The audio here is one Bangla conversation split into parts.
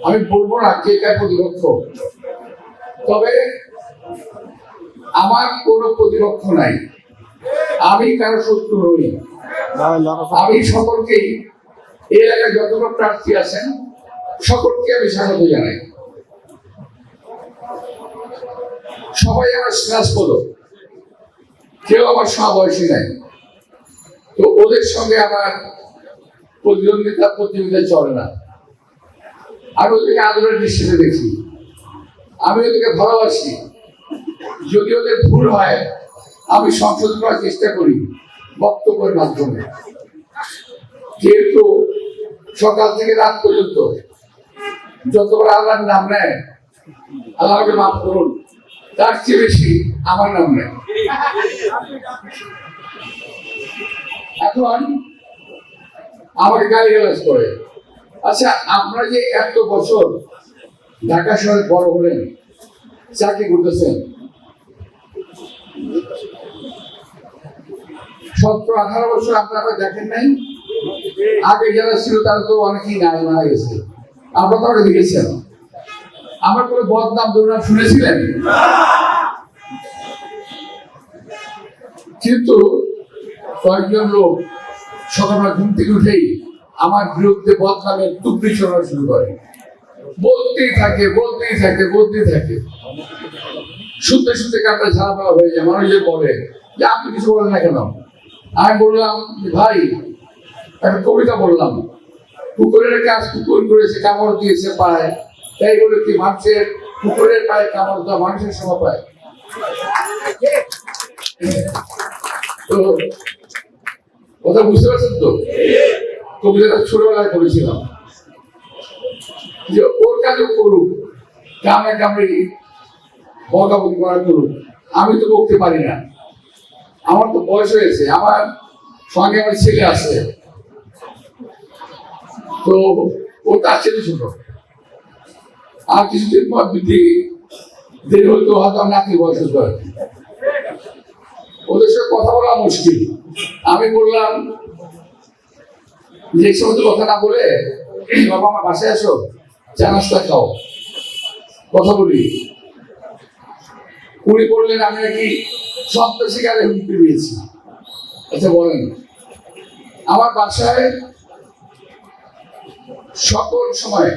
আমি বলবো না কে কার প্রতিপক্ষ, তবে আমার কোনো প্রতিপক্ষ নাই, আমি কারো শত্রু নই। আমি সকলকেই এই এলাকায় যতগুলো প্রার্থী আছেন সকলকে আমি স্বাগত জানাই। সবাই আমার স্নেহাস্পদ, কেউ আমার সমবয়সী নাই। তো ওদের সঙ্গে আমার প্রতিযোগিতা চলে না। আমি ওদেরকে আদরের দৃষ্টিতে দেখি, আমি ওদেরকে ভালোবাসি। যদি ওদের ভুল হয় আমি সংশোধন করার চেষ্টা করি বক্তব্যের মাধ্যমে। যেহেতু সকাল থেকে রাত পর্যন্ত যতবার আল্লাহর নাম নেয় আল্লাহকে মাফ করুন, তার চেয়ে বেশি আমার নাম নেয়। এখন আমাকে গালিগালাজ করে। আচ্ছা, আপনারা যে এত বছর ঢাকা শহরে বড় হলেন, চাকরি করতেছেন, 17-18 বছর আপনারা দেখেন নাই? আগে যারা ছিল তারা তো অনেকেই নাই, মারা গেছে, আপনারা তো দেখেছেন। আমার কোনো বদনাম দুর্নাম শুনেছিলেন? কিন্তু কয়েকজন লোক সকালবেলা ঘুম থেকে উঠেই আমার বিরুদ্ধে বদনামের টুকরি শোনা শুরু করে, বলতেই থাকে। শুনতে শুনতে কাটা ঝাড়া হয়ে যায়। মানুষজন বলে যে আপনি কিছু বলেন না কেন? আমি বললাম, ভাই একটা কবিতা বললাম, কুকুরের কাজ কুকুর করেছে, কামড় দিয়েছে পায়, তাই বলে কি মানুষের কুকুরের পায়ে কামড় দেওয়া মানুষের সময় পায়? তো কথা বুঝতে পারছেন তো? কবিতাটা ছোটবেলায় করেছিলাম যে ওর কাজও করুক, কামড়ে বকাবকি করা করুক, আমি তো বকতে পারি না, আমার তো বয়স হয়েছে, আমার সঙ্গে আমার ছেলে আছে, তো ও তার ছেলে ছোট, আর কিছুদিন পর দেরি হয়তো হয়তো নাতি বয়স হতে হয়, ওদের সাথে কথা বলা মুশকিল। আমি বললাম যে সমস্ত কথা না বলে বাবা আমার বাসায় আসো, চা নাস্তা খাও, কথা বলি। উনি বললেন আমি নাকি সন্ত্রাসী কাজে হুমকি দিয়েছি। আচ্ছা বলেন, আমার বাসায় সকল সময়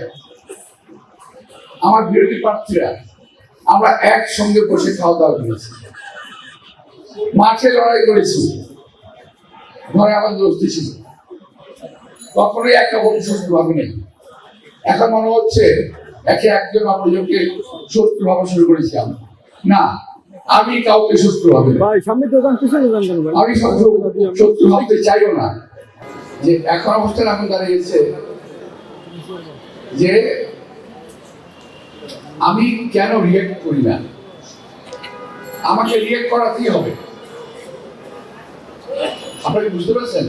আমার বিরোধী প্রার্থীরা আমরা একসঙ্গে বসে খাওয়া দাওয়া করেছি, মাঠে লড়াই করেছি, ঘরে আমার দোস্তি ছিল, কখনোই একটা বন্ধু শত্রু ভাবি নেই। এখন মনে হচ্ছে একে একজন অপরজনকে শত্রু ভাবা শুরু করেছিলাম না, আমি কাউকে শত্রু ভাবি না, আমি শত্রু ভাবতে চাইও না। যে এখন অবস্থান এখন দাঁড়িয়েছে যে আমি কেন রিয়েক্ট করি না, আমাকে রিয়েক্ট করাতেই হবে। আপনাকে বুঝতে পারছেন?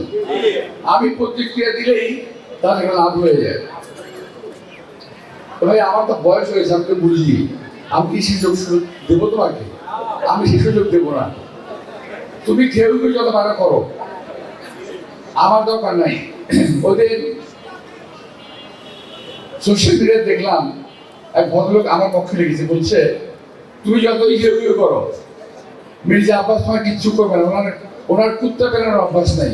আমি প্রতিক্রিয়া দিলেই তার একটা লাভ হয়ে যায়। ভাই আমার তো বয়স হয়েছে, আমি তো বুঝি, আমি কি সুযোগ দেবো তোমাকে? আমি সে সুযোগ দেবো না। তুমি কেউ যত মারা করো, আমার দরকার নাই। ওদের সোশ্যাল মিডিয়ায় দেখলাম এক ভদ্রলোক আমার পক্ষে লিখেছে, বলছে তুমি যতই কেউ করো, মির্জা আব্বাস তোমার কিচ্ছু করবে না, ওনার কুত্তা পেলানোর অভ্যাস নাই।